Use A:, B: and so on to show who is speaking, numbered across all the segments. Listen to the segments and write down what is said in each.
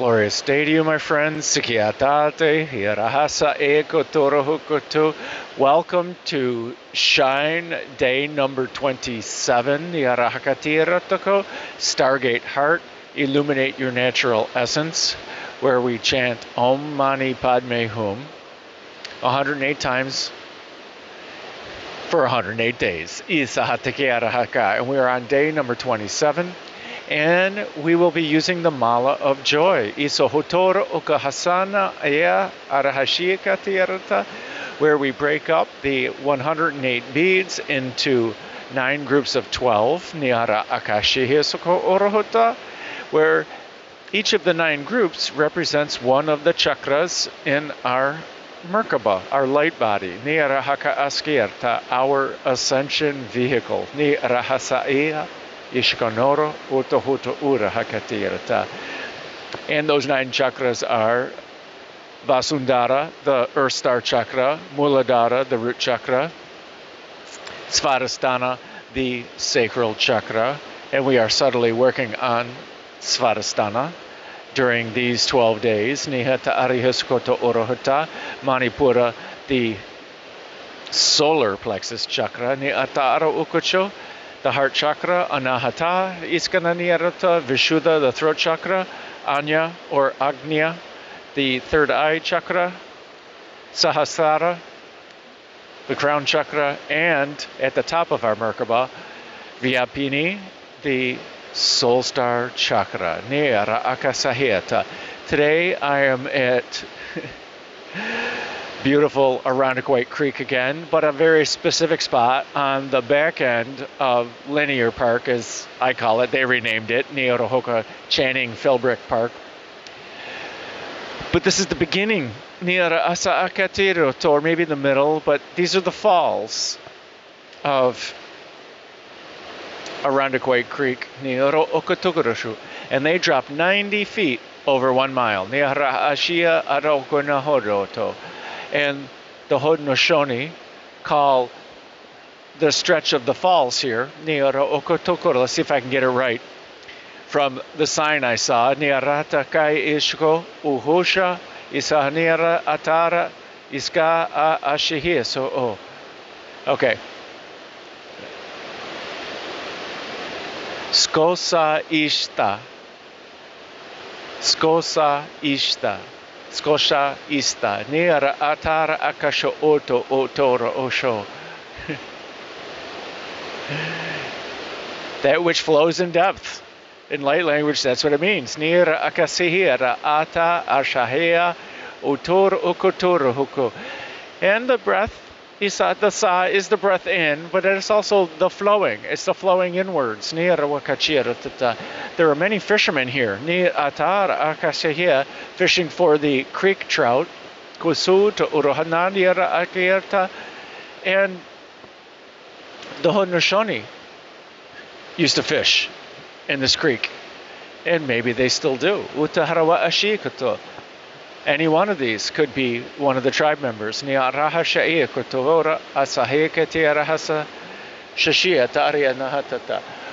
A: Glorious day to you, my friends. Sikiatate, hirahasa eko torohukoto. Welcome to Shine Day number 27, Hirahakatiratoko, Stargate Heart, Illuminate Your Natural Essence, where we chant Om Mani Padme Hum 108 times for 108 days. Isahatekiarahaka. And we are on day number 27. And we will be using the Mala of Joy, Isohotora Okahasana Aya Arahashikatiarata, where we break up the 108 beads into 9 groups of 12, Niara Akashihesoko Orohota, where each of the 9 groups represents one of the chakras in our Merkaba, our light body, Niara Haka Askierta, our ascension vehicle, Niara Hasaia. Ishikanoro Utohuto Ura Hakatirata. And those 9 chakras are Vasundhara, the Earth Star Chakra, Muladhara, the Root Chakra, Svadhisthana, the Sacral Chakra, and we are subtly working on Svadhisthana during these 12 days. Nihata Arihaskoto Orohata, Manipura, the Solar Plexus Chakra, Niatara Ukocho, the heart chakra, Anahata, Iskananiyarata, Vishuddha, the throat chakra, Anya or Agnya, the third eye chakra, Sahasrara, the crown chakra, and at the top of our Merkaba, Vyapini, the soul star chakra, Niyara Akasaheta. Today I am at beautiful Arundiquite Creek again, but a very specific spot on the back end of Linear Park, as I call it. They renamed it, Neorohoka Channing Philbrick Park. But this is the beginning, Niara Asa Akatirot, or maybe the middle, but these are the falls of Arundiquite Creek, Nioro Okatugurushu, and they drop 90 feet over 1 mile. Niara Ashia Arokunahoroto. And the Haudenosaunee call the stretch of the falls here, Niara Okotokoro. Let's see if I can get it right. From the sign I saw, Niarata Kai Ishko Uhosha Isahaniara Atara Iska Ashihia. So, okay. Skosa Ishta. Skosa Ishta. Skosha Ista, Niara Atara Akasha Oto Otora Osho. That which flows in depth. In light language, that's what it means. Niara Akasihira Ata Ashahea Otor Okotora Hoko. And the breath, Isa, the Sa is the breath in, but it's also the flowing. It's the flowing inwards. Niara Wakachira Tata. There are many fishermen here, fishing for the creek trout, and the Haudenosaunee used to fish in this creek, and maybe they still do. Any one of these could be one of the tribe members.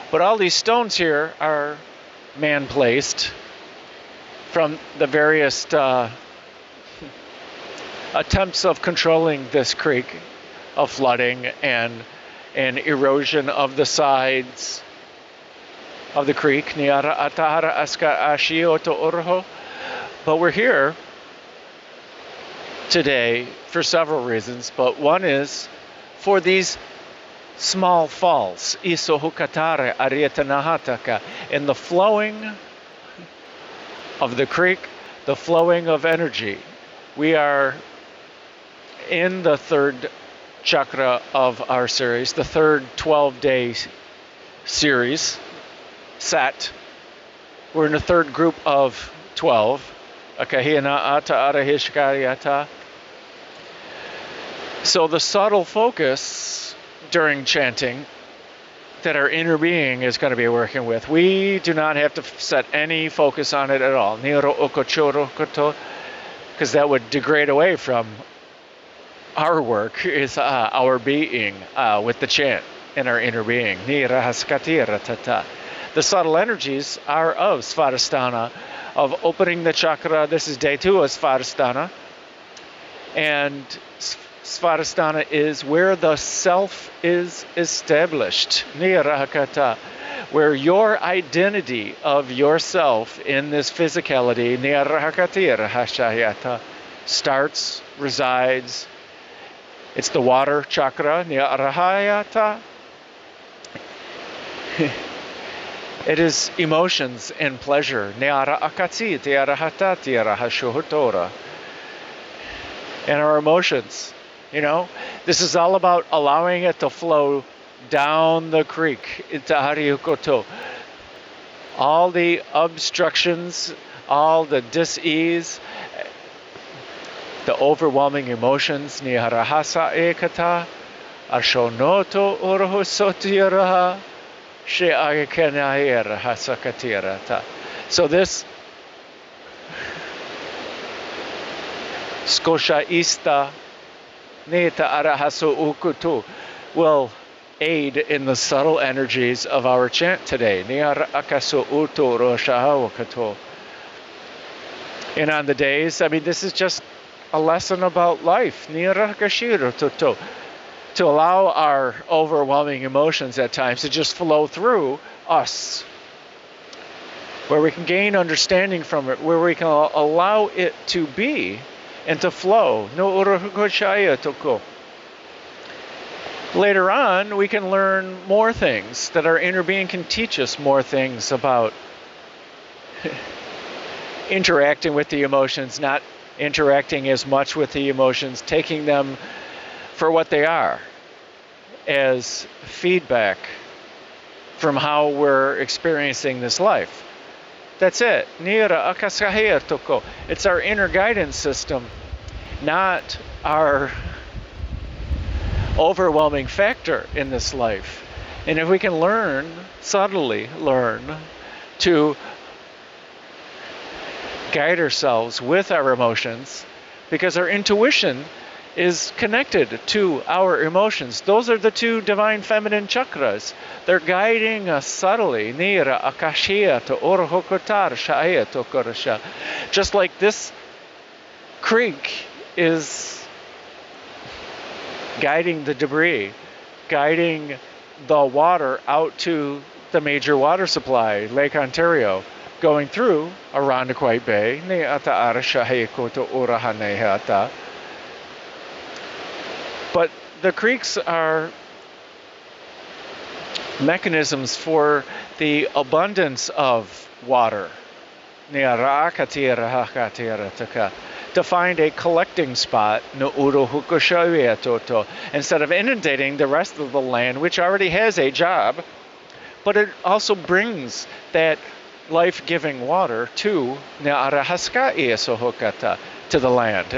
A: But all these stones here are man-placed from the various attempts of controlling this creek, of flooding and erosion of the sides of the creek. But we're here today for several reasons, but one is for these small falls, Isohukatare Arietanahataka, in the flowing of the creek, the flowing of energy. We are in the third chakra of our series, the third 12-day series, Sat. We're in the third group of 12, Akahina Ata Arahishkariata. So the subtle focus during chanting that our inner being is going to be working with. We do not have to set any focus on it at all. Because that would degrade away from our work, is our being with the chant in our inner being. The subtle energies are of Svadhisthana, of opening the chakra. This is day 2 of Svadhisthana. And Svadhisthana is where the self is established, nirahakata, where your identity of yourself in this physicality, nirahakati starts, resides. It's the water chakra, nirahayata. It is emotions and pleasure, nirahakati, nirahata, nirahashuhutora. And our emotions, this is all about allowing it to flow down the creek into Hariyukoto. All the obstructions, all the dis-ease, the overwhelming emotions, niharahasa ekata, arshonoto uruhusotiraha, she'agekenahira hasakatirata. So this skoshaista neta arahaso ukutu will aid in the subtle energies of our chant today. And on the days, this is just a lesson about life. To allow our overwhelming emotions at times to just flow through us, where we can gain understanding from it, where we can allow it to be and to flow. Later on, we can learn more things, that our inner being can teach us more things about interacting with the emotions, not interacting as much with the emotions, taking them for what they are, as feedback from how we're experiencing this life. That's it. It's our inner guidance system, not our overwhelming factor in this life. And if we can subtly learn to guide ourselves with our emotions, because our intuition is connected to our emotions. Those are the 2 divine feminine chakras. They're guiding us subtly. Nira akashia to orhokotar shaya to korasha. Just like this creek is guiding the debris, guiding the water out to the major water supply, Lake Ontario, going through Arundequite Bay. But the creeks are mechanisms for the abundance of water. To find a collecting spot, instead of inundating the rest of the land, which already has a job, but it also brings that life-giving water to the land.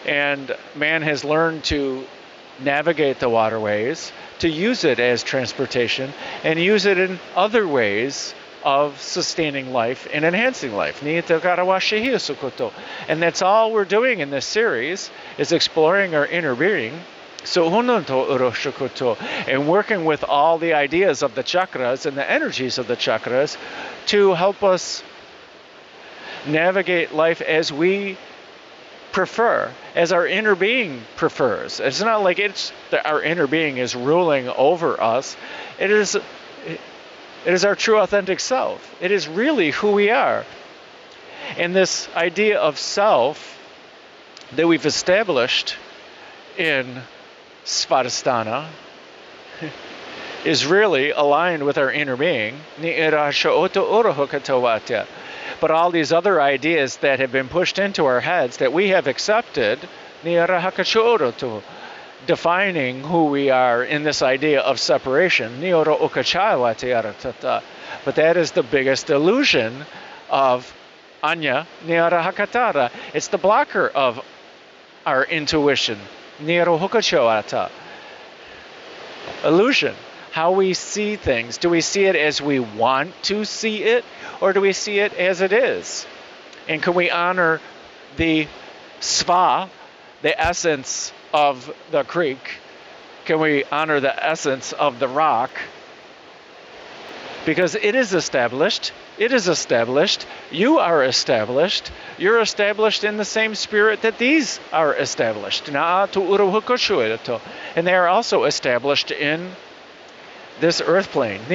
A: And man has learned to navigate the waterways, to use it as transportation, and use it in other ways of sustaining life and enhancing life. And that's all we're doing in this series, is exploring our inner being, and working with all the ideas of the chakras and the energies of the chakras to help us navigate life as we prefer, as our inner being prefers. It's not like our inner being is ruling over us. It is our true authentic self. It is really who we are. And this idea of self that we've established in Svadhisthana is really aligned with our inner being. But all these other ideas that have been pushed into our heads that we have accepted, defining who we are in this idea of separation. But that is the biggest illusion of Anya Nirahakatara. It's the blocker of our intuition. Illusion. How we see things. Do we see it as we want to see it, or do we see it as it is? And can we honor the sva, the essence of the creek? Can we honor the essence of the rock? Because it is established, It is established. You are established. You're established in the same spirit that these are established. And they are also established in this earth plane. Can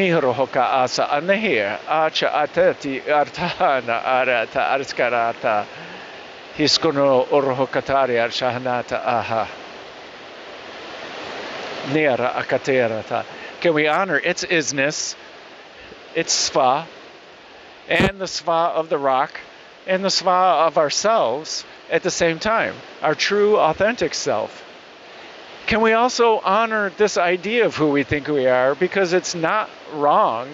A: we honor its isness, its sva, and the sva of the rock, and the sva of ourselves at the same time, our true, authentic self? Can we also honor this idea of who we think we are, because it's not wrong?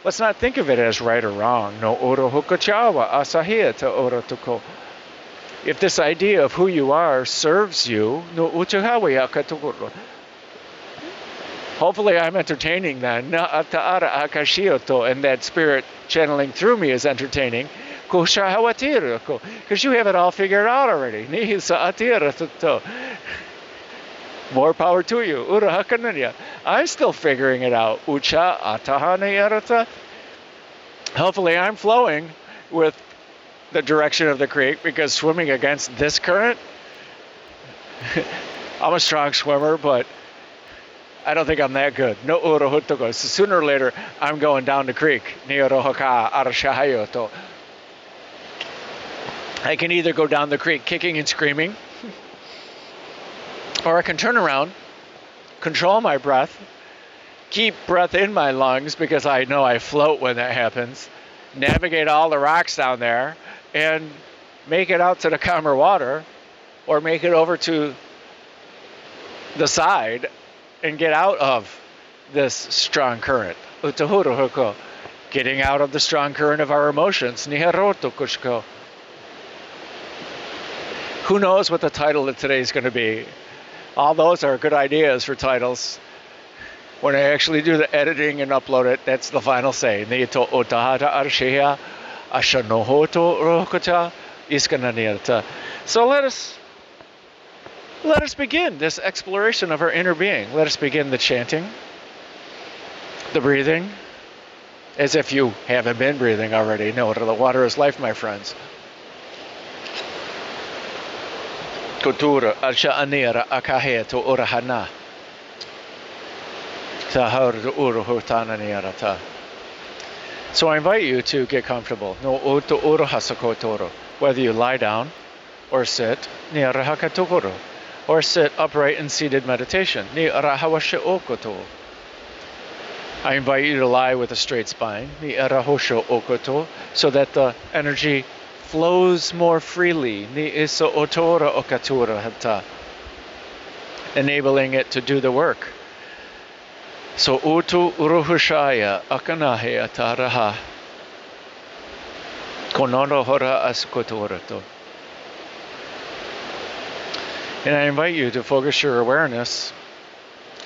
A: Let's not think of it as right or wrong. No oro hukachawa asahia to oro tuko. If this idea of who you are serves you, no uchahawi akatukuro. Hopefully I'm entertaining then. And that spirit channeling through me is entertaining. Because you have it all figured out already. More power to you. I'm still figuring it out. Hopefully I'm flowing with the direction of the creek, because swimming against this current, I'm a strong swimmer, but I don't think I'm that good. No urohutoko. So sooner or later, I'm going down the creek. I can either go down the creek kicking and screaming, or I can turn around, control my breath, keep breath in my lungs because I know I float when that happens, navigate all the rocks down there, and make it out to the calmer water, or make it over to the side and get out of this strong current. Getting out of the strong current of our emotions. Who knows what the title of today is going to be? All those are good ideas for titles. When I actually do the editing and upload it, that's the final say. So let us begin this exploration of our inner being. Let us begin the chanting, the breathing, as if you haven't been breathing already. No, the water is life, my friends. Kultura alsha anira akahe to urahana. So I invite you to get comfortable. Whether you lie down or sit, or sit upright in seated meditation. I invite you to lie with a straight spine, so that the energy flows more freely, enabling it to do the work. So utu uruhushaya akanahe ataraha konono hora asukoturato. And I invite you to focus your awareness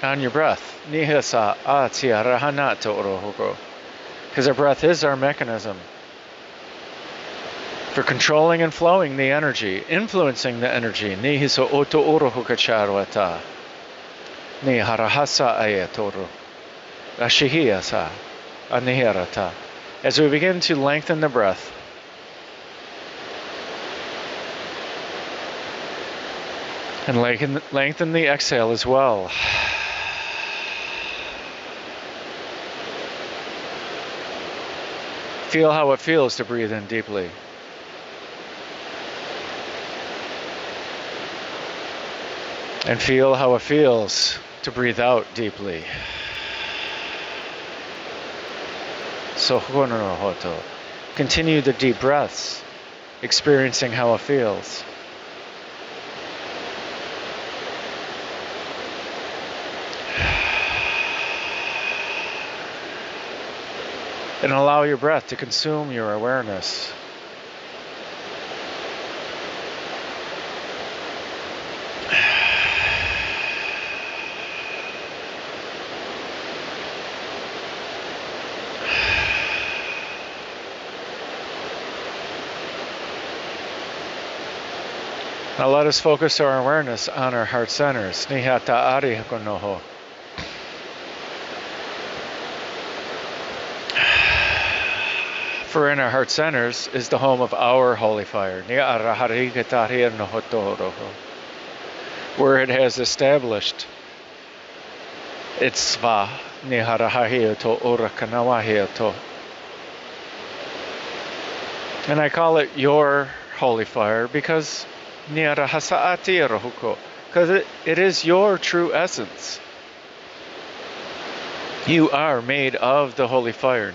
A: on your breath. Nihasa atia rahanato orohoko. Because our breath is our mechanism for controlling and flowing the energy, influencing the energy. Nihiso oto orohokacharwata. Ni harahasa ayatoro. Ashihiyasa anihirata. As we begin to lengthen the breath, and lengthen the exhale as well. Feel how it feels to breathe in deeply. And feel how it feels to breathe out deeply. So honohoto. Continue the deep breaths, experiencing how it feels. And allow your breath to consume your awareness. Now let us focus our awareness on our heart centers. Nihata ari hakonoho. For in our heart centers is the home of our holy fire, where it has established its sva, and I call it your holy fire because it is your true essence. You are made of the holy fire.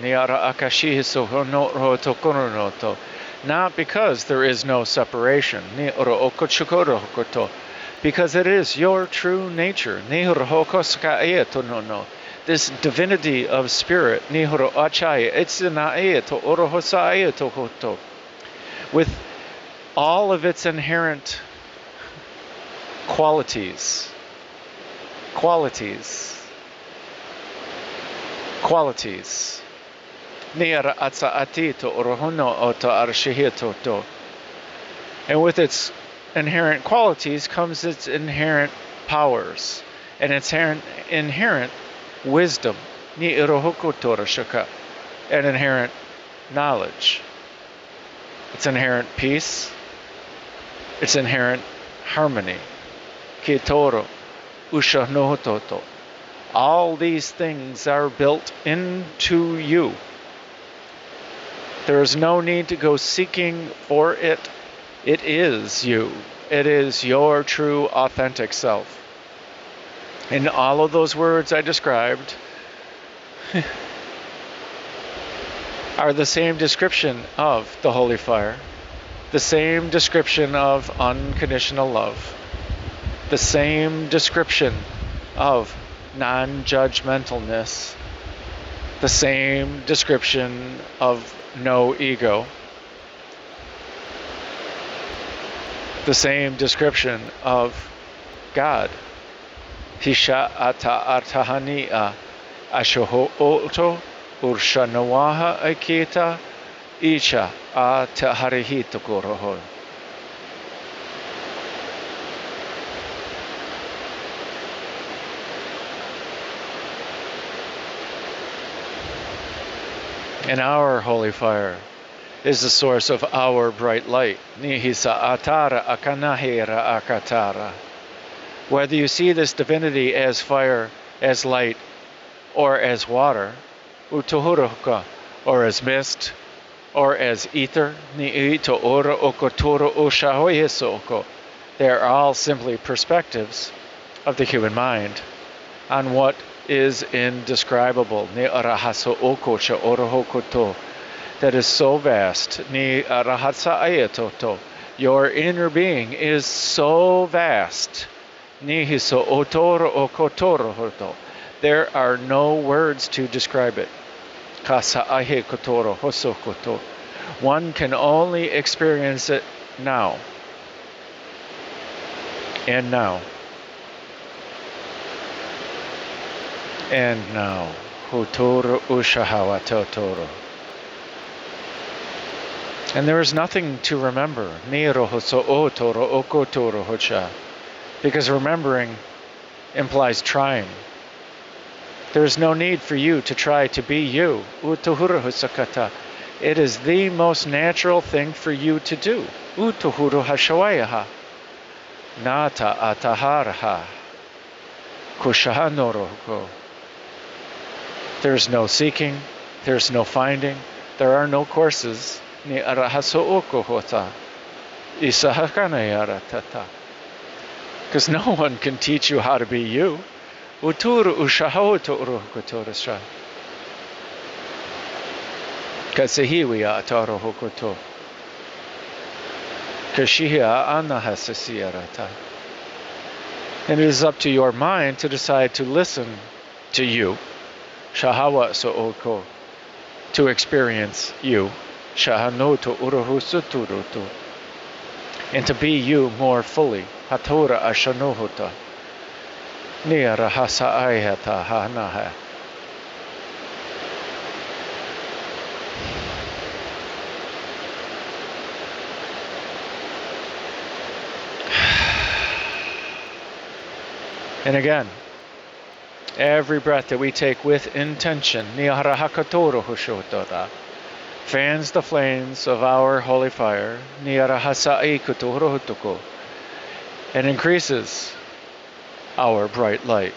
A: Not because there is no separation. Because it is your true nature. This divinity of spirit. With all of its inherent qualities. And with its inherent qualities comes its inherent powers and its inherent wisdom, and inherent knowledge. Its inherent peace, its inherent harmony. All these things are built into you. There is no need to go seeking for it. It is you. It is your true, authentic self. And all of those words I described are the same description of the holy fire, the same description of unconditional love, the same description of non-judgmentalness, the same description of no ego, the same description of God. Hisha ata artahania ashoho oto urshanawaha akita icha ata harihito goroho. And our holy fire is the source of our bright light. Nihisa atara akanahira akatara. Whether you see this divinity as fire, as light, or as water, utuhuruka, or as mist, or as ether, niito ora okotura ushahoyesoko, they are all simply perspectives of the human mind on what is indescribable. Ni arahaso okocha orohokoto. That is so vast. Ni arahatsa ayatoto. Your inner being is so vast. Ni hiso otoro okotoro. There are no words to describe it. Kasa ahe kotoro hosokoto. One can only experience it now. And now. And now, Hutoro Ushahawa Totoro. And there is nothing to remember. Niro Hoso Otoro Okotoro Hocha. Because remembering implies trying. There is no need for you to try to be you. Utuhuru Husakata. It is the most natural thing for you to do. Utuhuru Hashawayaha. Nata Ataharha. Kushahanoroko. There's no seeking, there's no finding, there are no courses. Ni arahaso okohota. Isahakanayaratata. Because no one can teach you how to be you. Uturu ushahoto urohokotorasha. Kasehiwiya ataro hokoto. Kashihia anahasasiyarata. And it is up to your mind to decide to listen to you. Shahawa so'oko, to experience you. Shahanoto uruhusuturutu, and to be you more fully. Hatora ashanohota. Niara hasaayata hanaha. And again, every breath that we take with intention, fans the flames of our holy fire, and increases our bright light,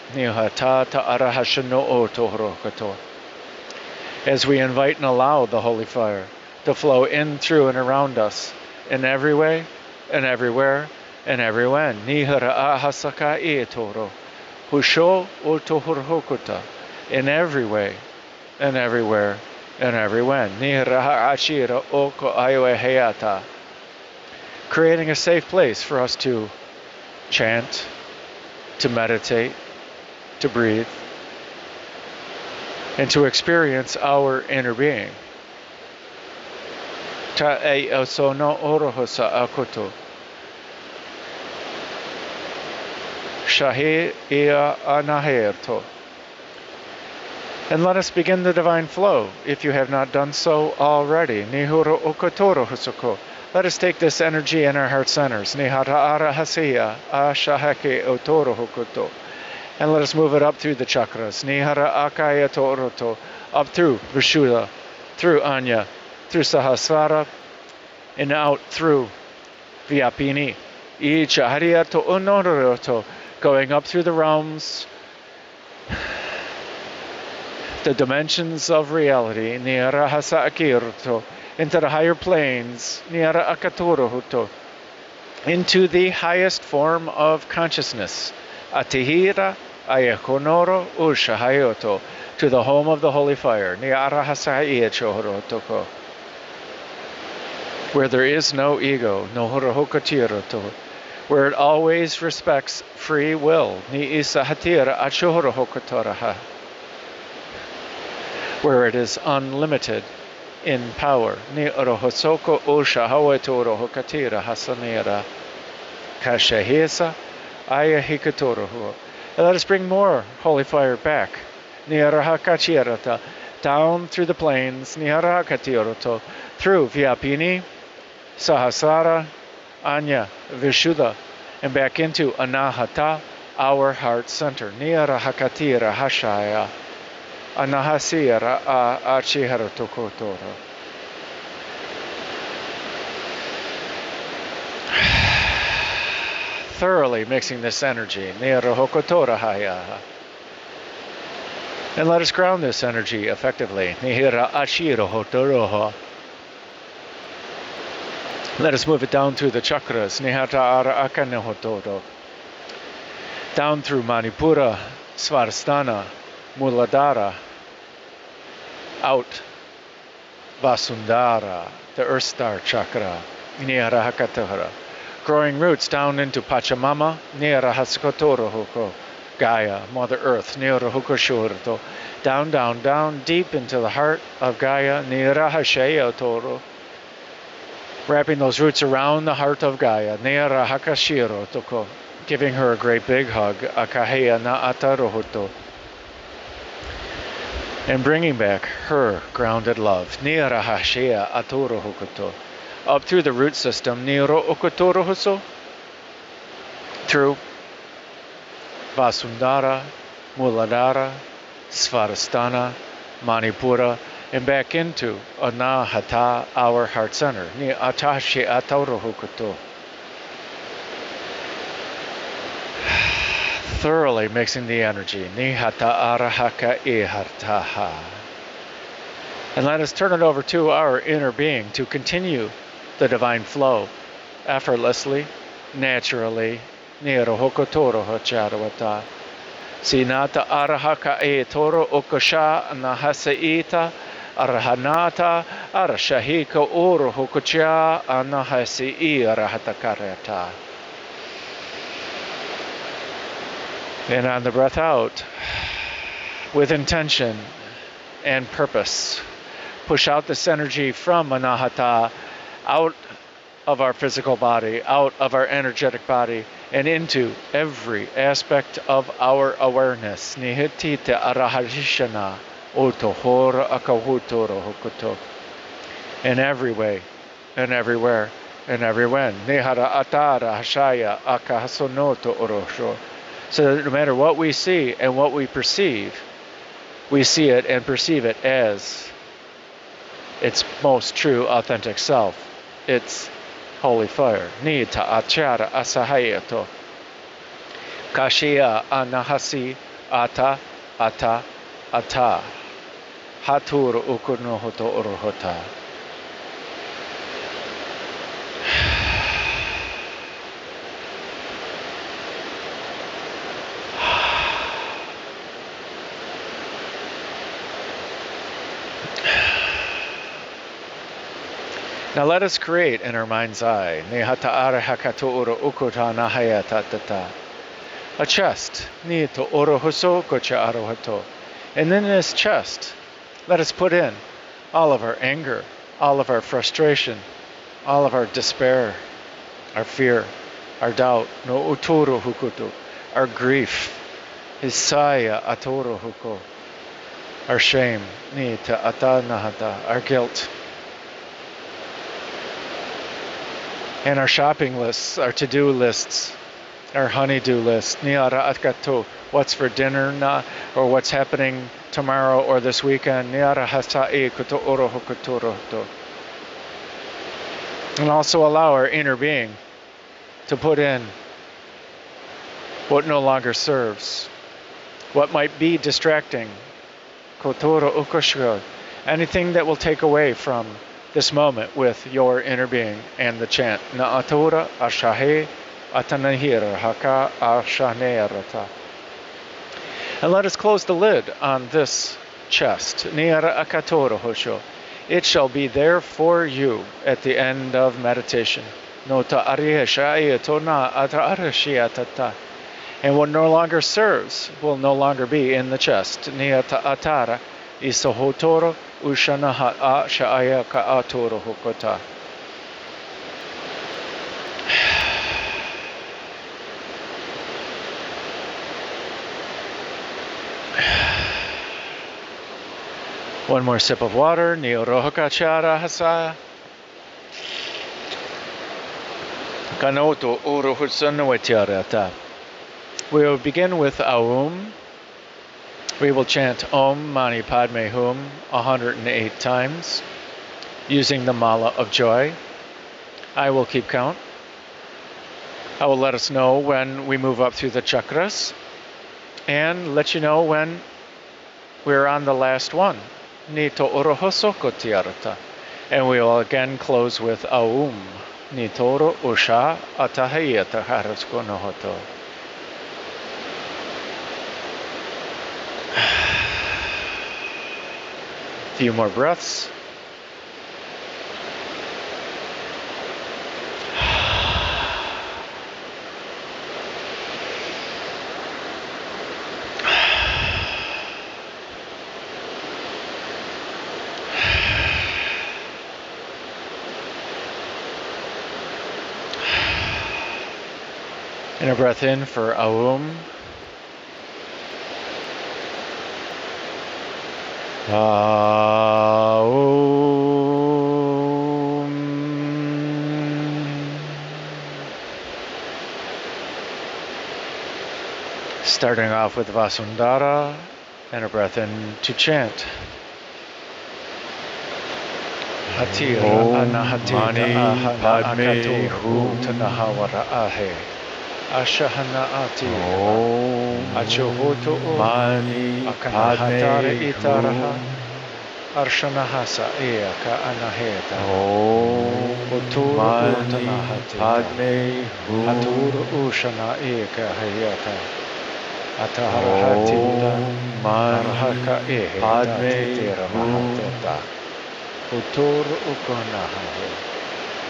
A: as we invite and allow the holy fire to flow in, through, and around us in every way, and everywhere, and everywhen. In every way, and everywhere, and everywhen. Creating a safe place for us to chant, to meditate, to breathe, and to experience our inner being. And let us begin the divine flow, if you have not done so already. Let us take this energy in our heart centers. And let us move it up through the chakras. Up through Vishuddha, through Anya, through Sahasrara, and out through Vyapini. Going up through the realms, the dimensions of reality, into the higher planes, into the highest form of consciousness, Atihira Ayakonoro Ushahayoto, to the home of the holy fire, where there is no ego, no horohokatiroto, where it always respects free will, where it is unlimited in power. And let us bring more holy fire back. Down through the plains, through Vyapini, Sahasrara, Anya, Vishuddha, and back into Anahata, our heart center. Nirahakatira Hashaya, Anahasira Achihara Tokotoro. Thoroughly mixing this energy. Nirahokotora Haya. And let us ground this energy effectively. Nihira Ashiro Hotoroha. Let us move it down through the chakras. Nihata Ara Akane Hotoro. Down through Manipura, Svadhisthana, Muladhara, out Vasundhara, the Earth Star Chakra, Nihara, growing roots down into Pachamama, Nihara Haskotoro, Gaia, Mother Earth, Nihara down, down, down, deep into the heart of Gaia, Nihara Hashaya Toro, wrapping those roots around the heart of Gaia, Nihara Hakashiro Toko, giving her a great big hug, Akaheya na Atarohoto, and bringing back her grounded love, Nira Hashea Atoro Hokoto, up through the root system, Niro Okotoro Hoso, through Vasundhara, Muladhara, Svadhisthana, Manipura, and back into Anahata, our heart center, Ni Atashi Atoro Hokoto. Thoroughly mixing the energy. Nihata arahaka ihartaha. And let us turn it over to our inner being to continue the divine flow effortlessly, naturally. Nirohokotoro hacharawata. Sinata arahaka e toro okosha nahaseita arahanata arashahika urohokocha anahasi arahatakarata. And on the breath out, with intention and purpose, push out this energy from Anahata, out of our physical body, out of our energetic body, and into every aspect of our awareness. Nihitita arahashishana otohora akahutoro hokoto. In every way, and everywhere, and everywhen. Nihara atara hashaya akahasonoto orosho. So that no matter what we see and what we perceive, we see it and perceive it as its most true, authentic self, its holy fire. Nita achara asahayato. Kashia anahasi ata ata ata. Hatur ukunohoto uruhota. Now let us create in our mind's eye a chest. And in this chest, let us put in all of our anger, all of our frustration, all of our despair, our fear, our doubt, our grief, our shame, our guilt, and our shopping lists, our to-do lists, our honey-do list, what's for dinner or what's happening tomorrow or this weekend. And also allow our inner being to put in what no longer serves, what might be distracting, anything that will take away from this moment with your inner being and the chant. Na'atura ashahe atanahira haka ashanearata. And let us close the lid on this chest. Niara akatora hosho. It shall be there for you at the end of meditation. Nota arieshaayatona atarashiatata. And what no longer serves will no longer be in the chest. Niata atara isahotora ushanaha a shaaya ka atoro hokota. One more sip of water. Niorohakachara hasaya. Kanoto uruhutsanawatiarata. We will begin with Aum. We will chant Om Mani Padme Hum 108 times using the Mala of Joy. I will keep count. I will let us know when we move up through the chakras and let you know when we're on the last one. Nito Orohosoko Tiarata. And we will again close with Aum. Nitoro Usha Atahayata Haraskonohoto. Few more breaths. And a breath in for Aum. Starting off with Vasundhara, and a breath in to chant. Hatira anahatita ahana akato hutanahavara ahe. Ashahana ati achohoto mani akanahatara itaraha arshanahasa eaka anaheta uturu utanahati aturu ushana eka hayata ataharahati marhaka ehe tatitira mahateta uturu ukonahahe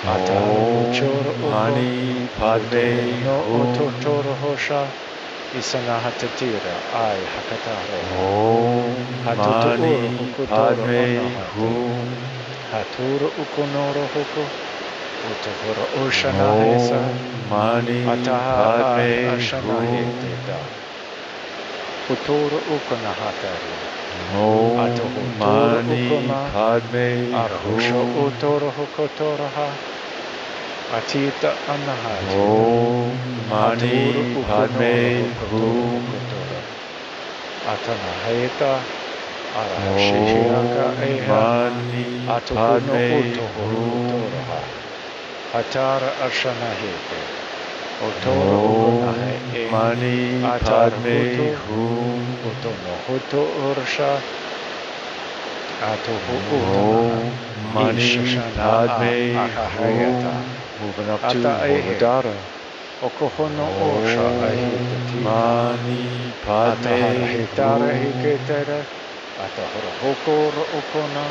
A: Mani Padme no Ototoro Hosha Isanahatatira Ai Hakatare Mani Padme Hum Haturu Ukonoro Hoko Utahoro Oshana Hesa Mani Padme Hum Utoro Ukonahatari Mani Padme Hum Utoro Hokotoraha Atita Anahati Mani Padme Hum Atanaheta Arahashihiaka eha.
B: Mani
A: Atukuno
B: Padme
A: utohuru
B: Hum.
A: utoraha. Hatara ashanaheke. Otoro ukunahe e.
B: Mani
A: Atar
B: Padme
A: huto.
B: Hum.
A: Utono huto ursha. Atuhu utanaha.
B: Mani
A: Ishashana
B: Padme
A: akahayata.
B: Hum. Moving up to
A: Ata ehe.
B: Muladhara.
A: Okohono osha ahikati.
B: Mani Padme
A: Atahara hitara
B: Hum.
A: hiketera. Atahara hokoro okona.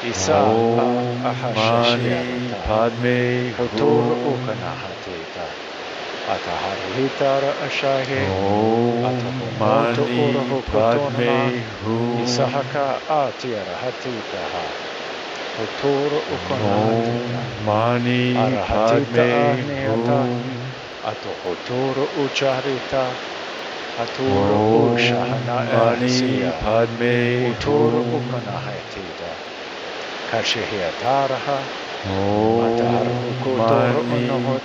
A: Isa
B: Mani
A: ahashashiyarata.
B: Padme
A: Hotoro
B: Hum.
A: ukana hatita. Atahara hitara ashahe. Atahumoto
B: Mani
A: urahokotona.
B: Padme Hum.
A: Isahaka atiara hatita ha. Hotoro ukana hatita.
B: Mani
A: Arahatita
B: Padme
A: ahniyata.
B: Hum.
A: Ato hotoro ucharita. Atoro ushahana
B: Mani
A: ahasiya.
B: Padme
A: Utoro
B: Hum.
A: ukana hatita. Kashihiyataraha.
B: Mani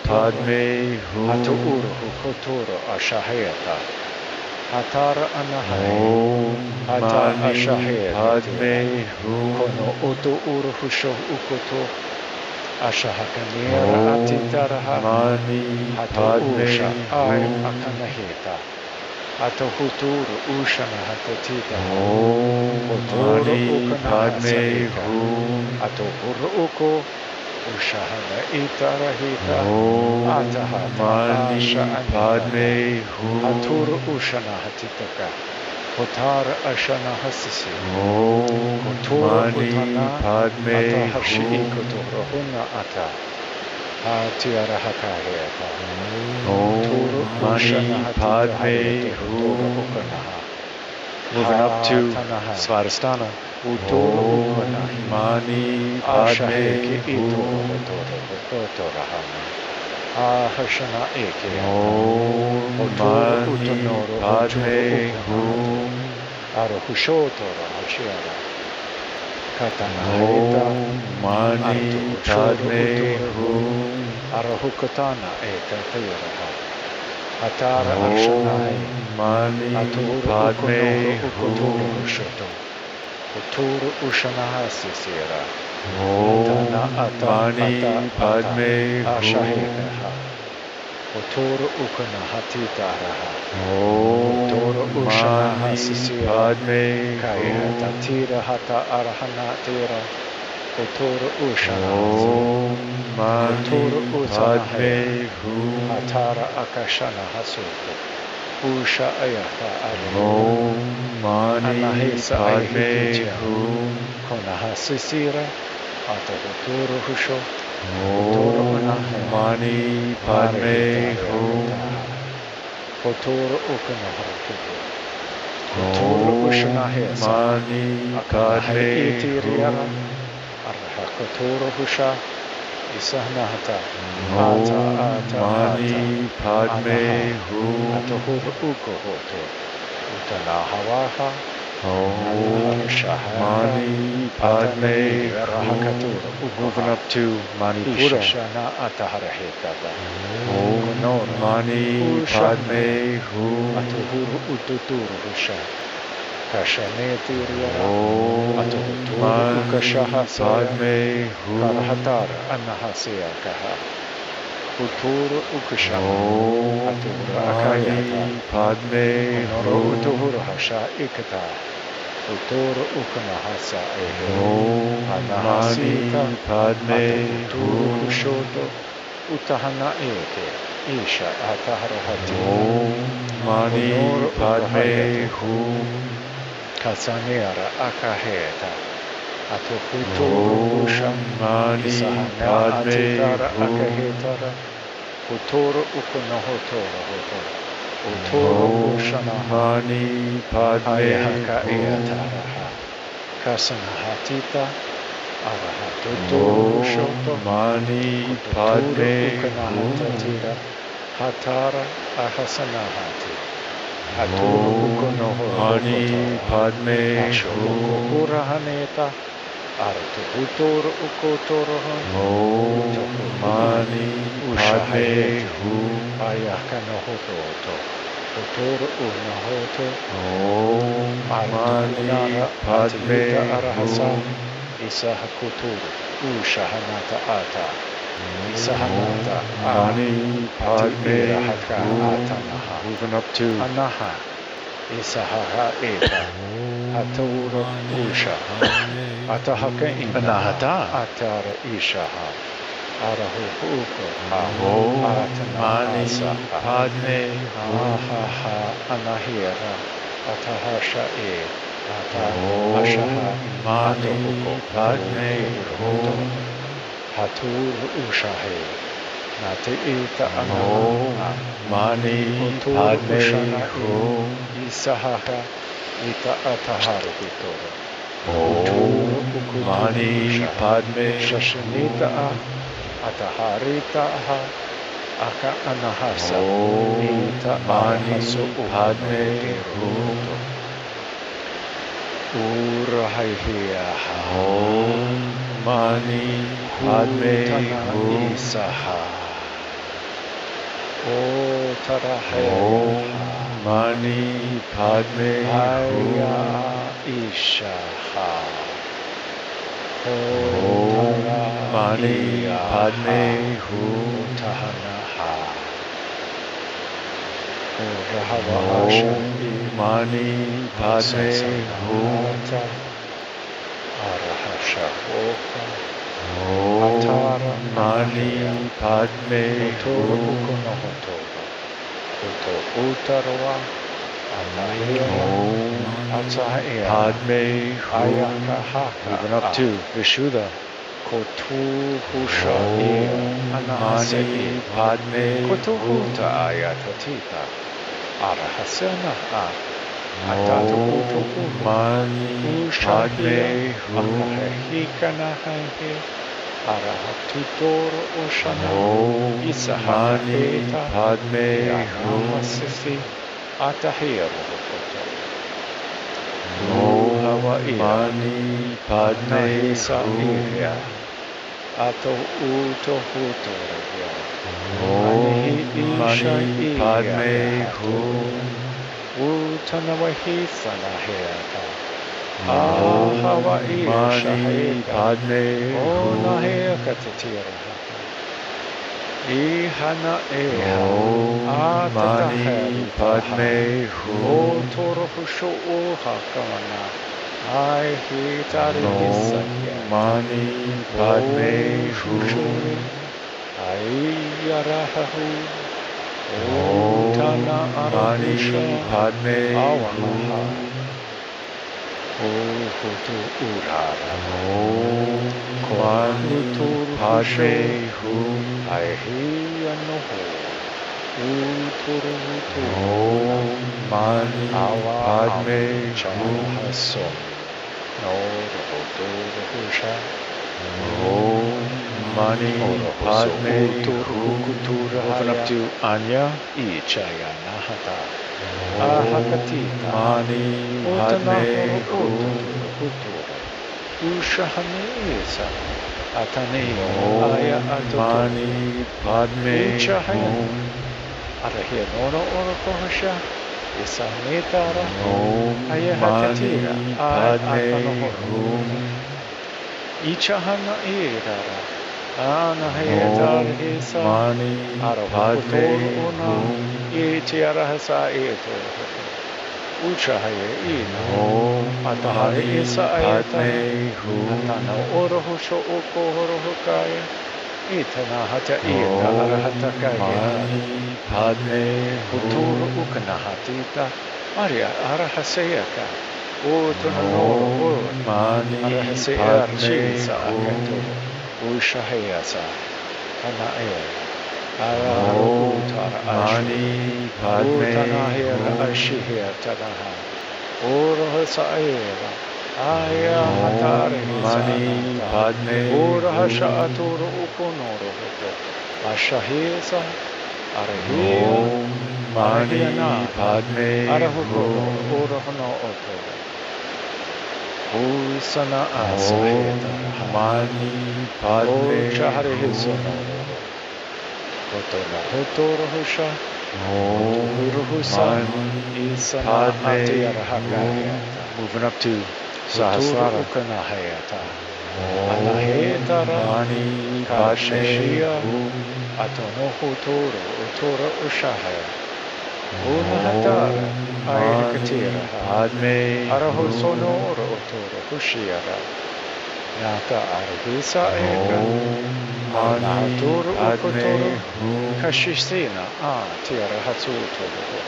B: Padme Hum.
A: Hatu uruhu kotoro ashahayata. Hatara anahai. Hata
B: Mani
A: ashahayata.
B: Padme Hum.
A: Kono utu uruhu sho ukoto. Ashahakanira atitaraha.
B: Mani
A: Hatu
B: Padme
A: usha ay
B: Hum.
A: akanahita. Hatu huturu ushana hatatita. Huturu
B: Mani
A: ukanahasa
B: Padme
A: eka.
B: Hum.
A: Hatu uru uko. Ushahana itarahita. Atahata
B: Mani
A: asha anihata.
B: Padme Hum.
A: Haturu ushana hatitaka. Hotara ashana hasisi.
B: Mani Padme
A: Atahashi
B: Hum.
A: ikotohuna ata. Hatiara hakaheta.
B: Mani Padme Hum. Moving up to Svadhisthana. Mani Padme Hum.
A: Ahashana eke.
B: Mani Padme Hum.
A: Arahushotora hashiara. Katanaheta.
B: Mani Padme Hum.
A: Arahukatana eka tayaraha. Atara arshanai.
B: Mani Padme
A: Ukotoro
B: Hum.
A: ushoto. Uturu ushanaha sisira.
B: Mani Padme Hum.
A: Ashahekaha. Uturu ukana hatitaraha.
B: Mani Padme
A: Kaya
B: Hum.
A: tatira hata arahana tira. Uturu ushana.
B: Mani Padme Hum.
A: Hatara akashana hasuku. Usha ayata arihu.
B: Mani
A: Anahesa
B: Padme
A: ahikitia.
B: Hum.
A: Konaha sisira. Ata huturu husho.
B: Mani Padme Hum.
A: Hotoro ukana harukuku. Hotoro ushana hesa.
B: Mani Padme
A: Itiriara.
B: Hum.
A: Araha kotoro husha. Isahnahata.
B: Mani Padme Hum.
A: Atohur uko hoto. Utanahawaha.
B: Mani Padme Hum.
A: Moving up to
B: Manipura.
A: Ishashana ataharahekata.
B: Mani Padme Hum.
A: Atuhuru ututuru husha. Kashanetiria. Atuhuturu
B: Mani
A: ukashahasaya.
B: Padme Hum.
A: Karahatara anahasya kaha. Uturu ukashama. Atura akayata.
B: Mani Padme
A: Honoro
B: Hum.
A: utuhuru hasha ikata. Uturu ukanahasa ehe.
B: Mani Padme
A: Uturu
B: Hum.
A: hushoto. Utahana eke. Isha ataharahati.
B: Mani Padme Hum.
A: Kasanera akaheta. Atuhuturu usha.
B: Mani
A: Isahana
B: Padme
A: atitara
B: Hum.
A: akahetara. Uturu ukunohotoro hoto. Uturu ushanaha.
B: Mani Padme
A: Ayahaka
B: Hum.
A: eataraha. Kasanahatita. Arahatuturu ushoto.
B: Mani
A: Uturu
B: Padme Hum.
A: ukanahatatira. Hatara ahasanahati. Aturu ukunohoro
B: Mani Padme
A: Ashoko
B: Hum.
A: urahaneta. Artuhuturu ukotorohon.
B: Mani Padme Hum.
A: Ayakanohoto. Kotoro unahoto.
B: Om Mani
A: Artukunara
B: Padme
A: Atayuta Arahasa.
B: Hum.
A: Isaha Kotoro. Ushahanata Ata.
B: Om
A: Isahanata
B: Mani Padme
A: Ati-irahaka
B: Hum.
A: Atanaha.
B: Moving up to
A: Anaha. Isahaha Eta. Hatura Usha. Atahaka Ina.
B: Anahata.
A: Atara Ishaha. Arahu Uko.
B: Om Mani
A: Atanahasa.
B: Padme Hum.
A: Ahaha Anahira. Atahasha E. Ata
B: Om
A: Ashaha.
B: Mani
A: Atohuko.
B: Padme Hum.
A: Hatur Ushahe. Nati Ita
B: Om
A: Anaha.
B: Mani
A: Utur
B: Padme
A: Ushana
B: Hum.
A: Isahaha Ita Ataharu Vitoro.
B: Om Mani Padme
A: Shashanita Ataharita Aka Anahasa Ita
B: Mani
A: Arahaso
B: Padme Hum.
A: Urahaihiaha
B: Om Mani Padme
A: Hutana
B: Hum.
A: Isaha O
B: Om
A: Taraheyaha
B: Mani Padme
A: Aya
B: Hum.
A: Ishaha O
B: Om Mani Padme Hum.
A: Utahanaha O Rahava Asha
B: Om Mani Padme Hum.
A: Sasanata Arahasha Oka
B: Om
A: Atara
B: Mani Padme
A: Otoro
B: Hum.
A: Ukonohotora Uto Utarwa Atahira
B: Om
A: Atahira
B: Padme Hum.
A: Ayakahaka
B: Moving up to Vishuddha.
A: Kotu Husha
B: Om
A: Anahase
B: Mani Padme
A: Kotu
B: Hum.
A: Huta Ayatatita Arahasana Atatu Uto
B: Om
A: Uhu
B: Mani Padme Hum.
A: Hikanahe Arahatutoro Oshana
B: Om
A: Isahaka
B: Mani
A: Eta
B: Padme Hum.
A: Yanahasisi Atahiro
B: Om Mani Padme
A: Nahisa
B: Hum.
A: Iya Ato Uto Hutoria
B: Om Mani Padme Hum.
A: Utanawahisa Nahiata
B: Om
A: Ahava Iya
B: Mani
A: Shaheta
B: Padme
A: O
B: Hum.
A: Nahia Katatira Ihana Eha
B: Om Mani
A: Atataharita
B: Padme
A: O
B: Hum.
A: Toro Husho Uha Kamana Ai Hitari
B: Om
A: Isaya
B: Mani Padme
A: Shushu
B: Hum.
A: Ayarahu
B: Om
A: Tana
B: Mani
A: Arahusha
B: Padme
A: Awamaha
B: Hum.
A: Hutu Urara
B: Om Mani Padme Hum.
A: Aihiya Noho Uturu
B: Om Mani
A: Awa
B: Padme Hum.
A: Chahaso Noro Husha
B: Om Mani Padme Hum.
A: Moving up to Anya Ichaya Nahata
B: Om
A: Ahakatita
B: Mani Padme Hum.
A: Ushahani Isa Atani Aya
B: Om
A: Atoto
B: Mani Padme
A: Uchahayan
B: Hum.
A: Arahia Nono Orokohasha Isa Netara
B: Om
A: Aya
B: Mani
A: Hakatira
B: Padme
A: Atanoho
B: Hum.
A: Ichahana Irara Anahetar
B: Om
A: Isa
B: Mani Padme Hum.
A: Itiarahasa Eto Uchahaye Ina
B: Om
A: Atahari
B: Mani
A: Isa Ayata
B: Padme Hum.
A: Atana Orohusho Oko Horohukaya Itana Hata Ita
B: Om
A: Arahatakaya
B: Mani Padme
A: Uturu
B: Hum.
A: Ukanahatita Maria Arahaseyaka Utunanoro
B: Om Mani
A: Arahaseyar
B: Padme
A: Chisa Akato
B: Hum.
A: Ushahayasa Anae
B: Om
A: Utara
B: Mani Padme
A: Utanahira
B: Hum.
A: Ashihya Tanaha Uruhasaira Aya
B: Om
A: Hatari
B: Mani
A: Sanata
B: Padme
A: Urahasha
B: Hum.
A: Aturu Ukunoro Ashahisa Arahia
B: Om Mani
A: Arahiana
B: Padme
A: Arahukoro
B: Hum.
A: Urahano Okoro Usana
B: Om
A: Asaheta
B: Mani
A: O
B: Padme
A: Chahari
B: Hum.
A: Hisonoro Kotona Hutoro Husha Utuhuruhusa Isana Atiyarahakayata. Moving up to Sahasrara. Ukanahayata. Anahetara
B: Mani
A: Karashashia
B: Padme
A: Atonohu Toro Utora Ushahaya Unahatara Ayakatira
B: Padme
A: Arahosono Otoro Hushiara Nata Arhisa Eka
B: Mani
A: Nahaturu Ukotoro
B: Padme
A: Kashisina Tira Hatsutoro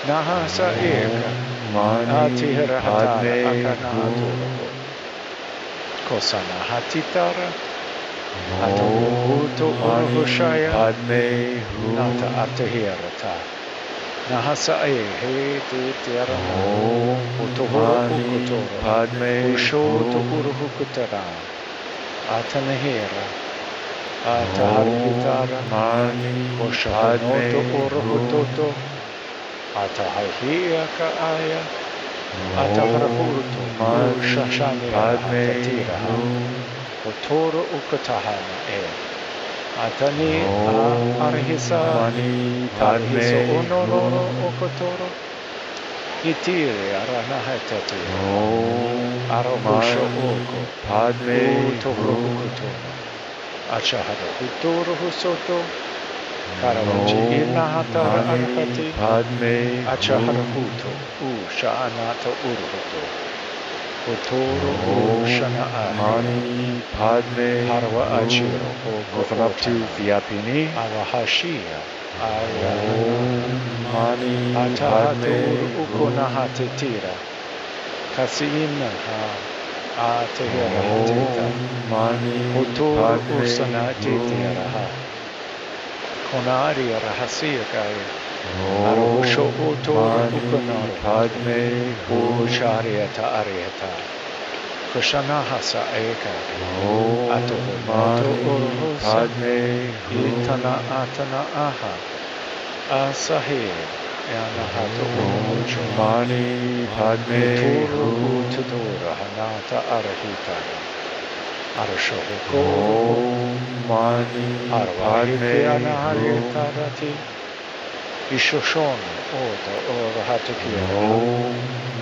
A: Nahasa Eka
B: Mani
A: Atihara Hatara
B: Padme
A: Akanahatoro Kosana Hatitara Atohuto Uruhushaya
B: Padme
A: Nata Atahirata Nahasa He Tiarana Utohura Ukotoro
B: Padme
A: Ushoto Uruhukutara Atanahira Ataharhitara
B: Mani
A: Koshahanoto
B: Padme
A: Uruhutoto Atahahia Kaaya Ataharhuto Ushashanira Hatatira Otoro Ukatahana Atani Arhisa
B: Mani
A: Arhiso
B: Padme
A: Ononoro Okotoro Itiri Aranahatati Arahusho Oko
B: Padme
A: Utoro Hukutoro Achahara Hutoro Husoto Karavachi Inahatara Arhati
B: Padme
A: Achahara Huto Ushanata Urhuto Otoro Ushana
B: Mani Padme
A: Harwa Achiro Oko
B: up to Vyapini
A: Avahashia Ayahana
B: Mani
A: Atahatur Ukonahatetira Kasina Atehira Hatita
B: Mani
A: Utur
B: Padme
A: Usana Titiraha Konari Rahasia Kaya Arahusho Utur Ukonaro
B: Padme
A: Ushariata Ariata Kushanahasa Eka Atohonoto Urhusa Itana Atana Aha Asahir Yanahato Uruhucho
B: Mani Padme
A: Uturu Utudura Hanata Arahitara Arashohoko
B: Mani
A: Arwahiki Anaharitarati Ishoshon Oda Orahatukira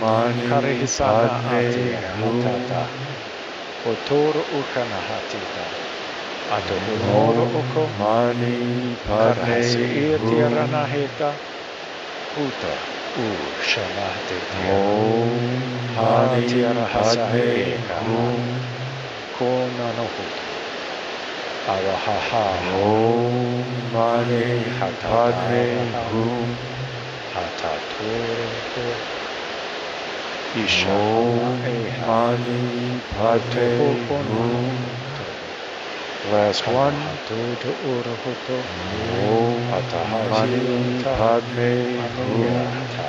B: Mani
A: Karihisana
B: Padme
A: Atira Hatata Otoro Ukanahatita Atohonoro Oko
B: Mani
A: Karahasi
B: Padme
A: Itiaranaheta Uta Shanahte
B: Mani
A: Tiarahasa
B: Padme
A: Eka Konanohuta Awahaha
B: Mani Padme
A: Hatatoro Ishahana Eha
B: Mani Padme
A: Last one. Hatuto Uruhuto
B: Mani
A: Atahajita
B: Padme
A: Aniyata.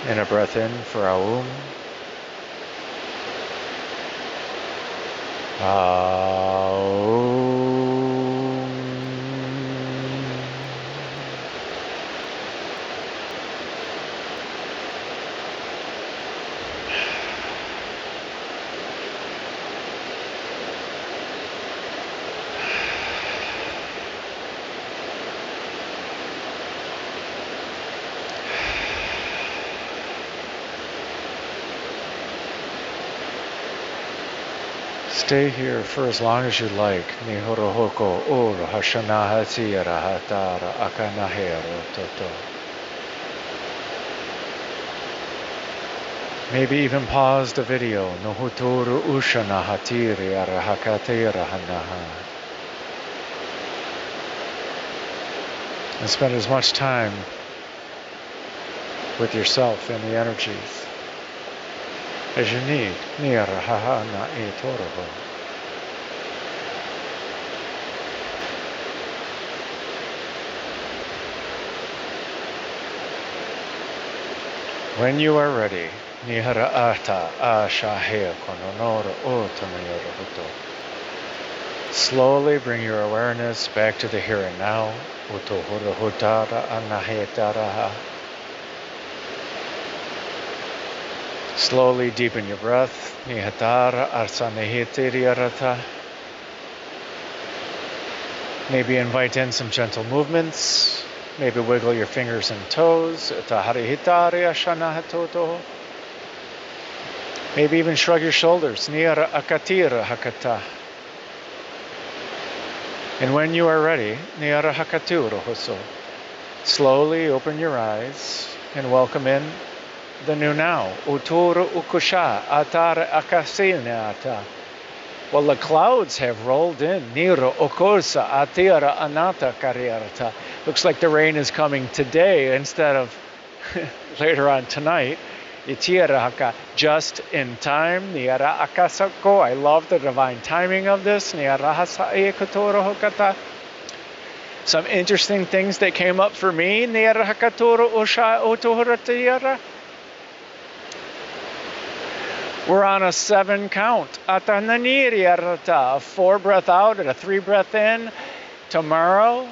A: And a breath in for Aum. Stay here for as long as you like. Nihorohoko ora hashanahati rahatara akanahero toto. Maybe even pause the video. Nohuturu ushana hatiri arahakate rahanaha. And spend as much time with yourself and the energies as you need. Nirahahana etoroho. When you are ready, Nihara ata ashahe kononoro otomayoroto. Slowly bring your awareness back to the here and now. Utohurahutara anahetaraha. Slowly deepen your breath. Nihatara arsanehitiriarata. Maybe invite in some gentle movements. Maybe wiggle your fingers and toes. Taharihitari ashanahatoto. Maybe even shrug your shoulders. Niara akatira hakata. And when you are ready, Niara hakaturo hoso. Slowly open your eyes and welcome in the new now. Uturu ukusha atara akasinata. Well, the clouds have rolled in. Niro okosa atira anata kariarata. Looks like the rain is coming today instead of later on tonight. Itirahaka, just in time. Niara akasako. I love the divine timing of this. Niarahasa ekotorohokata. Some interesting things that came up for me. Niarahakatoro osha otohoratira. We're on a 7 count. Atananiriarata. A 4 breath out and a 3 breath in. Tomorrow,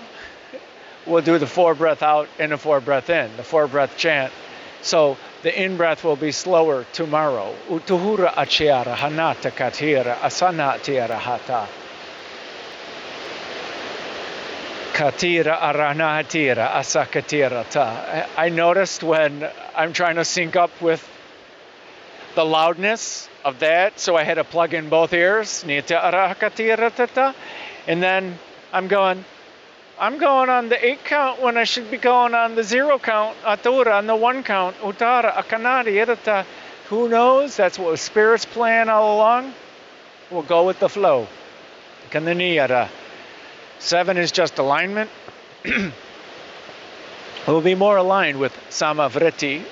A: we'll do the 4 breath out and a 4 breath in, the 4 breath chant. So the in breath will be slower tomorrow. Utuhura achiara hanata katira asanatiara hata. Katira aranahatira asakatira ta. I noticed when I'm trying to sync up with the loudness of that, so I had to plug in both ears. Nita arakatira tata. And then I'm going on the 8 count when I should be going on the 0 count. Atura on the 1 count. Utara akanari irata. Who knows? That's what Spirit's plan all along. We'll go with the flow. Kananiyara. 7 is just alignment. We'll be more aligned with samavriti,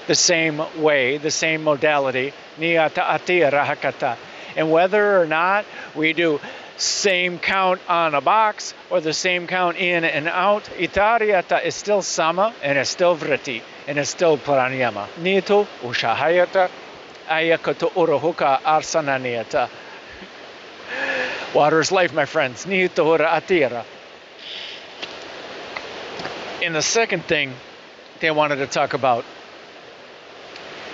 A: the same way, the same modality. Niyata atira hakata. And whether or not we do same count on a box or the same count in and out, itariata is still sama and it's still vritti and it's still pranayama. Nito ushahayata ayakato urohuka arsananiata. Water is life, my friends. Nito ura atira. And the second thing they wanted to talk about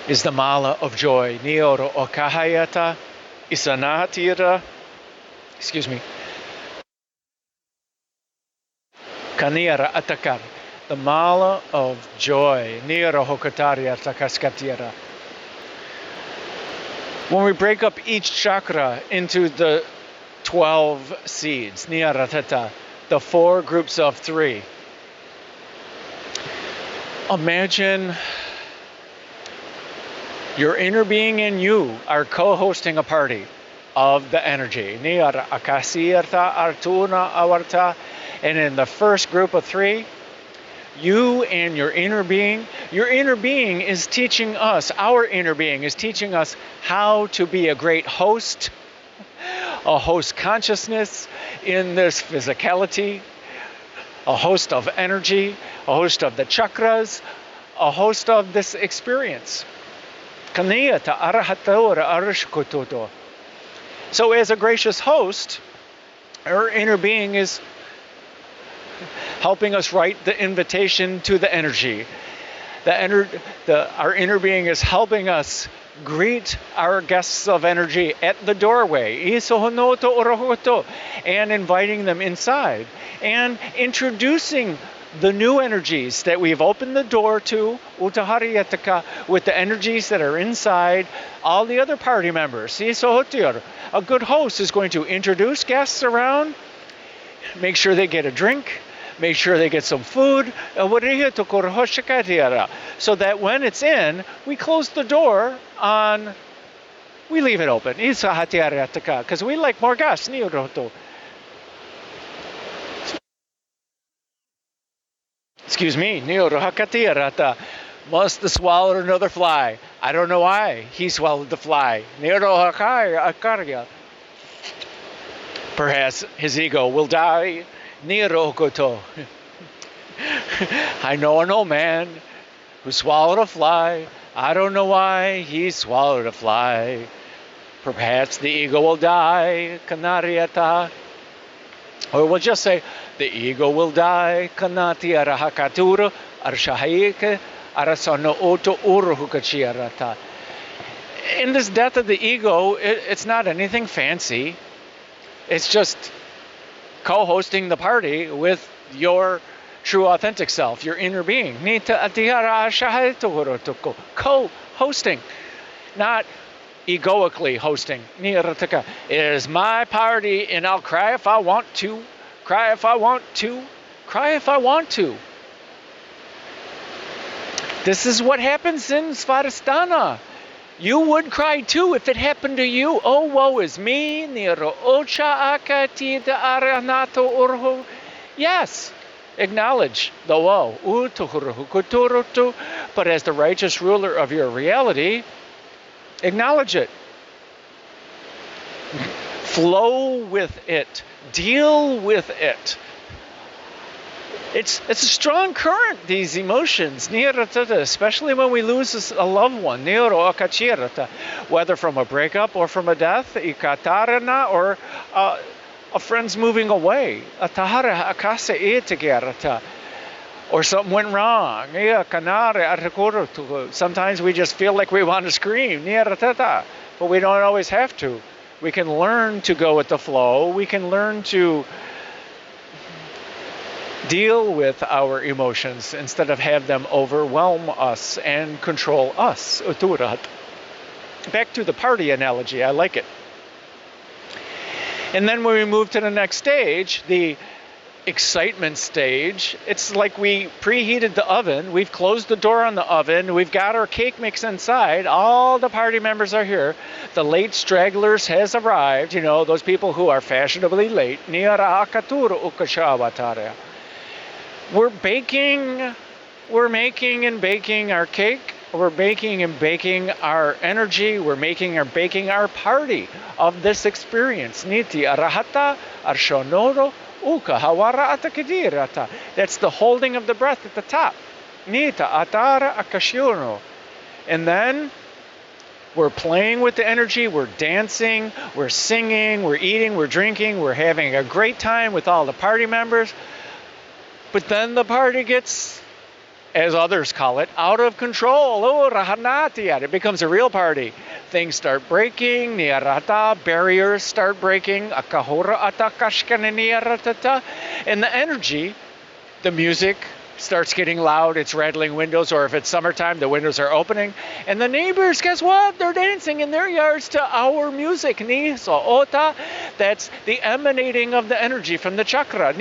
A: is the mala of joy. Nioro okahayata isanatira. Excuse me. Kaniara atakar. The mala of joy. Niara hokataria takaskatira. When we break up each chakra into the 12 seeds, niara tata, the 4 groups of 3. Imagine your inner being and you are co-hosting a party of the energy. Niara akasirta artuna avarta. And in the first group of 3, you and your inner being is teaching us, our inner being is teaching us how to be a great host, a host consciousness in this physicality, a host of energy, a host of the chakras, a host of this experience. Kaniyata arahatora arishkototo. So as a gracious host, our inner being is helping us write the invitation to the energy. Our inner being is helping us greet our guests of energy at the doorway, and inviting them inside, and introducing the new energies that we've opened the door to, with the energies that are inside all the other party members. A good host is going to introduce guests around, make sure they get a drink, make sure they get some food, so that when it's in, we close the door on, we leave it open, because we like more guests. Excuse me, must have swallowed another fly. I don't know why he swallowed the fly. Perhaps his ego will die. I know an old man who swallowed a fly. I don't know why he swallowed a fly. Perhaps the ego will die, kanariata. Or we'll just say, the ego will die, kanati arahakaturu, arshahaike, arasano oto uruhukachiarata. In this death of the ego, it's not anything fancy. It's just co-hosting the party with your true authentic self, your inner being. Co-hosting, not egoically hosting. It is my party and I'll cry if I want to, cry if I want to, cry if I want to. This is what happens in Svadhisthana. You would cry too if it happened to you. Oh, woe is me. Yes, acknowledge the woe. But as the righteous ruler of your reality, acknowledge it. Flow with it. Deal with it. It's a strong current, these emotions, especially when we lose a loved one, whether from a breakup or from a death, or a friend's moving away, or something went wrong. Sometimes we just feel like we want to scream, but we don't always have to. We can learn to go with the flow. We can learn to deal with our emotions instead of have them overwhelm us and control us. Back to the party analogy, I like it. And then when we move to the next stage, the excitement stage, it's like we preheated the oven, we've closed the door on the oven, we've got our cake mix inside, all the party members are here, the late stragglers has arrived, those people who are fashionably late. We're making and baking our cake. We're making and baking our energy. We're making and baking our party of this experience. Niti arahata arshonoro uka hawara atakidirata. That's the holding of the breath at the top. Nita atara akashuno. And then we're playing with the energy. We're dancing. We're singing. We're eating. We're drinking. We're having a great time with all the party members. But then the party gets, as others call it, out of control. It becomes a real party. Things start breaking. Barriers start breaking. And the energy, the music starts getting loud. It's rattling windows, or if it's summertime, the windows are opening. And the neighbors, guess what? They're dancing in their yards to our music. That's the emanating of the energy from the chakra. And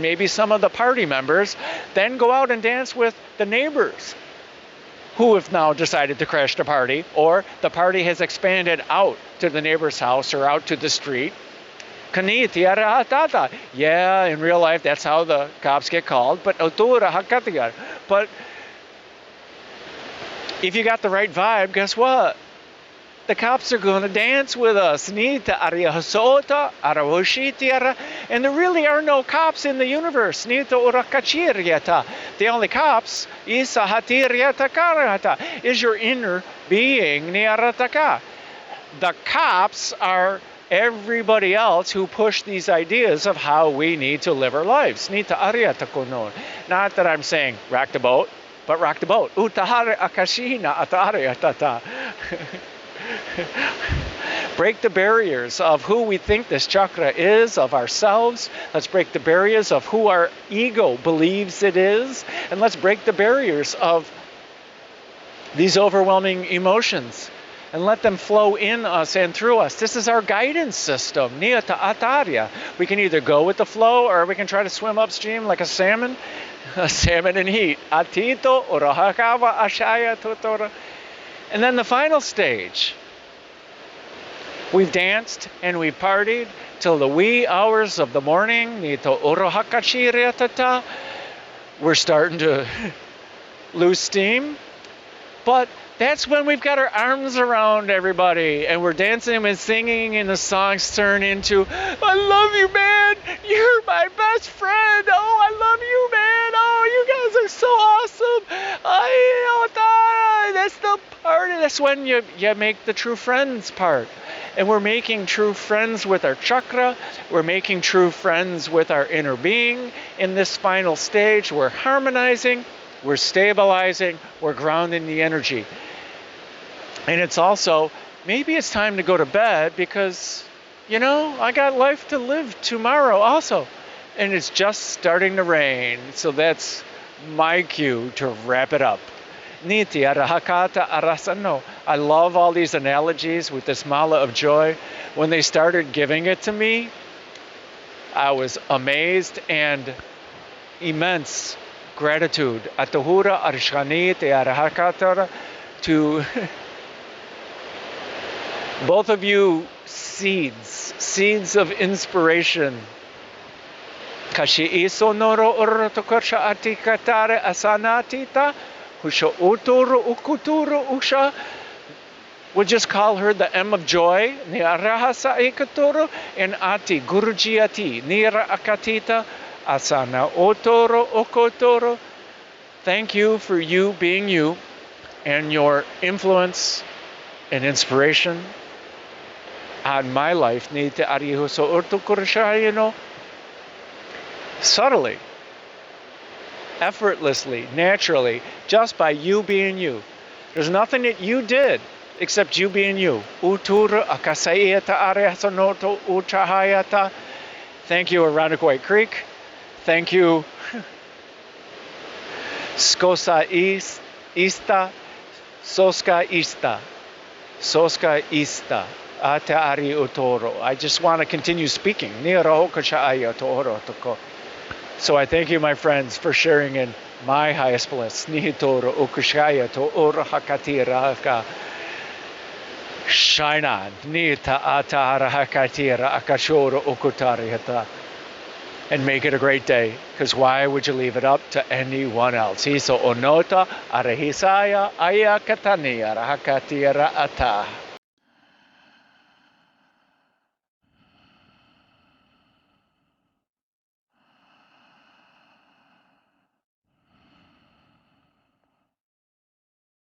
A: maybe some of the party members then go out and dance with the neighbors who have now decided to crash the party, or the party has expanded out to the neighbor's house or out to the street. Yeah, in real life, that's how the cops get called. But if you got the right vibe, guess what? The cops are going to dance with us. And there really are no cops in the universe. The only cops is your inner being. The cops are everybody else who push these ideas of how we need to live our lives. Not that I'm saying rock the boat, but rock the boat. Break the barriers of who we think this chakra is, of ourselves. Let's break the barriers of who our ego believes it is. And let's break the barriers of these overwhelming emotions and let them flow in us and through us. This is our guidance system, niyata atarya. We can either go with the flow, or we can try to swim upstream like a salmon in heat. Atito urahakawa ashaya totora. And then the final stage. We've danced and we've partied till the wee hours of the morning. Nito urohakashiriatata. We're starting to lose steam. But that's when we've got our arms around everybody and we're dancing and singing, and the songs turn into, I love you, man. You're my best friend. Oh, I love you, man. Oh, you guys are so awesome. That's the part. That's when you make the true friends part. And we're making true friends with our chakra. We're making true friends with our inner being. In this final stage, we're harmonizing, we're stabilizing, we're grounding the energy. And it's also, maybe it's time to go to bed because, I got life to live tomorrow also. And it's just starting to rain. So that's my cue to wrap it up. Niti arahakata arasano. I love all these analogies with this mala of joy. When they started giving it to me, I was amazed and immense gratitude. Atahura arshani te arahakata to both of you, seeds of inspiration. Kashi iso noro orotokorsha atikatare asanatita. Husha uturu ukuturu usha. We'll just call her the M of joy. Niarahasa ekaturu and ati guruji ati. Nira akatita asana otoro okotoro. Thank you for you being you and your influence and inspiration on my life. Nite arihuso urtukurshayino. Subtly, effortlessly, naturally, just by you being you. There's nothing that you did except you being you. Utura akasayeta areasanoto uchahayata. Thank you, Around White Creek. Thank you, Skosa Ista, Soska Ista, Soska Ista. Ate ari utoro. I just want to continue speaking. So I thank you, my friends, for sharing in my highest bliss. Nihitoro ukushaya to ora hakatira. Shine on. Nita atara hakatira akashoro ukutariata. And make it a great day. Because why would you leave it up to anyone else? Hiso onota arahisaya ayakatani arahakatira ata.